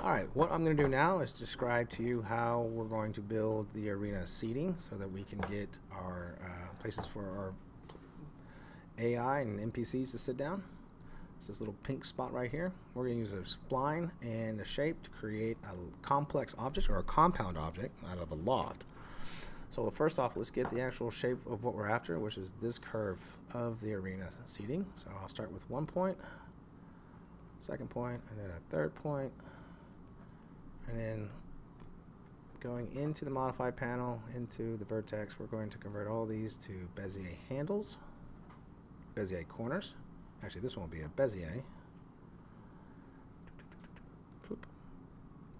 Alright, what I'm going to do now is describe to you how we're going to build the arena seating so that we can get our places for our AI and NPCs to sit down. It's this little pink spot right here. We're going to use a spline and a shape to create a complex object or a compound object out of a loft. So first off, let's get the actual shape of what we're after, which is this curve of the arena seating. So I'll start with 1 point, 2nd point, and then a 3rd point. And then going into the modified panel, into the vertex, we're going to convert all these to Bezier handles, Bezier corners. Actually, this one will be a Bezier. Boop.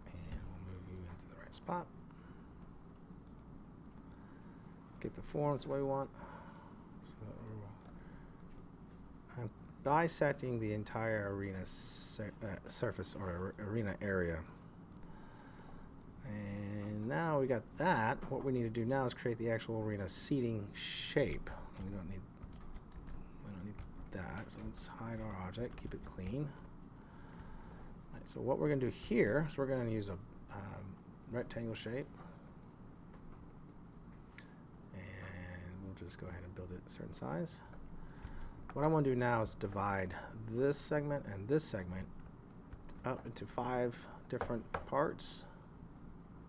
And we'll move you into the right spot. Get the forms the way we want. So I'm bisecting the entire arena surface or arena area. And now we got that. What we need to do now is create the actual arena seating shape. We don't need that. So let's hide our object, keep it clean. Right, so what we're going to do here is we're going to use a rectangle shape. And we'll just go ahead and build it a certain size. What I want to do now is divide this segment and this segment up into 5 different parts.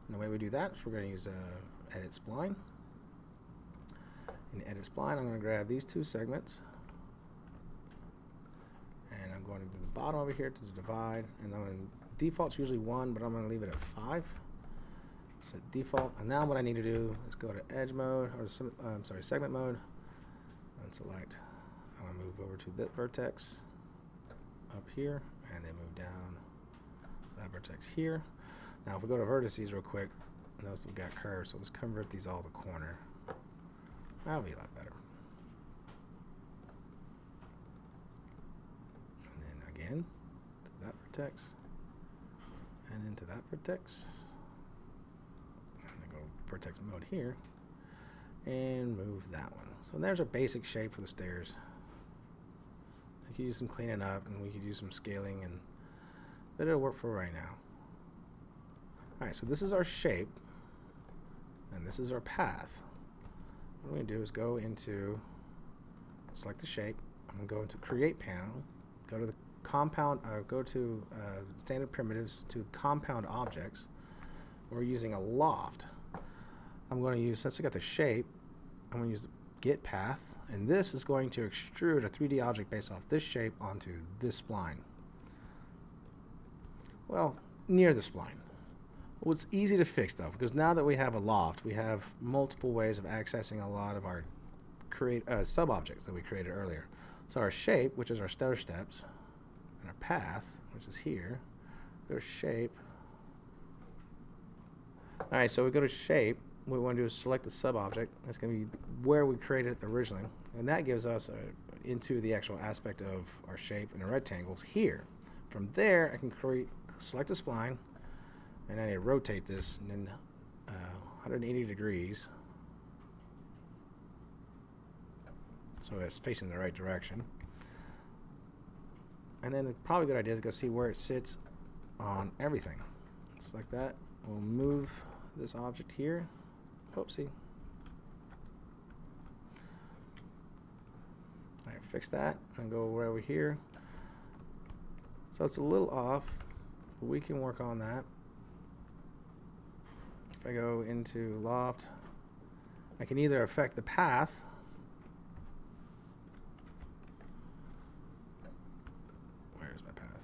And the way we do that is we're going to use a edit spline. In edit spline, I'm going to grab these 2 segments, and I'm going to do the bottom over here to divide. And I'm going to, default's usually 1, but I'm going to leave it at 5. Set default. And now what I need to do is go to edge mode, or segment mode, and select. I'm going to move over to that vertex up here, and then move down that vertex here. Now if we go to vertices real quick, notice we've got curves, so let's convert these all to corner. That'll be a lot better. And then again, to that vertex, and into that vertex. And then go vertex mode here, and move that one. So there's a basic shape for the stairs. We could use some cleaning up, and we could use some scaling, but it'll work for right now. Alright, so this is our shape, and this is our path. What we're going to do is go into, select the shape, I'm going to go into create panel, go to the compound, go to standard primitives to compound objects. We're using a loft. I'm going to use, since I got the shape, I'm going to use the get path, and this is going to extrude a 3D object based off this shape onto this spline. Well, near the spline. Well, it's easy to fix though, because now that we have a loft, we have multiple ways of accessing a lot of our sub-objects that we created earlier. So our shape, which is our stair steps, and our path, which is here, there's shape. Alright, so we go to shape. What we want to do is select the sub-object. That's going to be where we created it originally, and that gives us into the actual aspect of our shape and the rectangles here. From there, I can select a spline, and I need to rotate this and then 180 degrees so it's facing the right direction. And then it's probably a good idea to go see where it sits on everything. Select that. We'll move this object here. Oopsie. Alright, fix that and go right over here. So it's a little off, but we can work on that. If I go into loft, I can either affect the path, where's my path?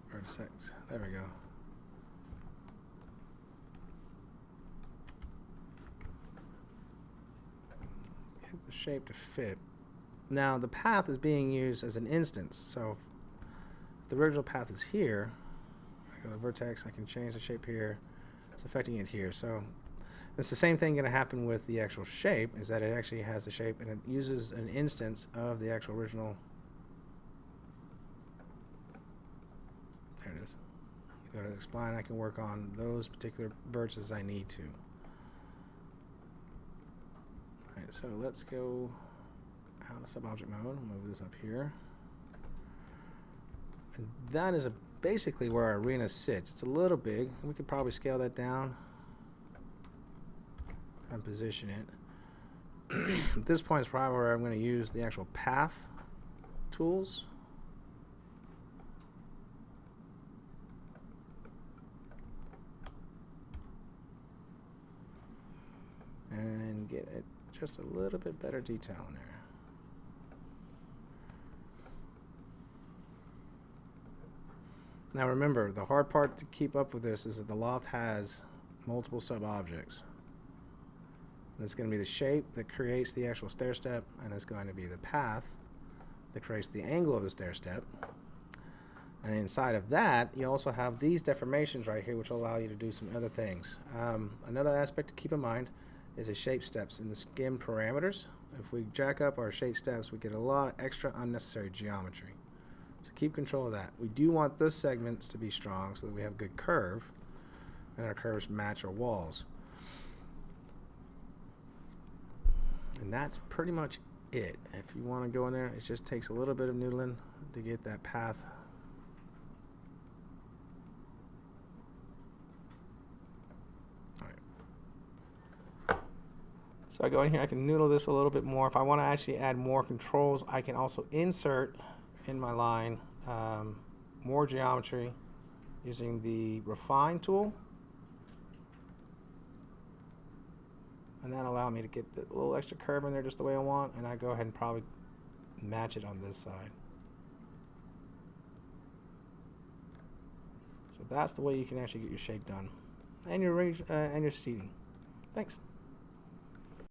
Vertex, there we go. Hit the shape to fit. Now the path is being used as an instance, so if the original path is here, go to vertex, I can change the shape here. It's affecting it here. So it's the same thing going to happen with the actual shape, is that it actually has the shape and it uses an instance of the actual original. There it is. You go to the spline, I can work on those particular vertices I need to. Alright, so let's go out of sub-object mode, move this up here. And that is basically where our arena sits. It's a little big. We could probably scale that down and position it. At this point is probably where I'm going to use the actual path tools. And get it just a little bit better detail in there. Now remember, the hard part to keep up with this is that the loft has multiple sub-objects. It's going to be the shape that creates the actual stair step, and it's going to be the path that creates the angle of the stair step. And inside of that, you also have these deformations right here, which will allow you to do some other things. Another aspect to keep in mind is the shape steps in the skim parameters. If we jack up our shape steps, we get a lot of extra unnecessary geometry. So keep control of that. We do want those segments to be strong so that we have good curve, and our curves match our walls. And that's pretty much it. If you want to go in there, it just takes a little bit of noodling to get that path. All right. So I go in here, I can noodle this a little bit more. If I want to actually add more controls, I can also insert in my line more geometry using the refine tool. And that'll allow me to get the little extra curve in there just the way I want, and I go ahead and probably match it on this side. So that's the way you can actually get your shape done and your seating. Thanks.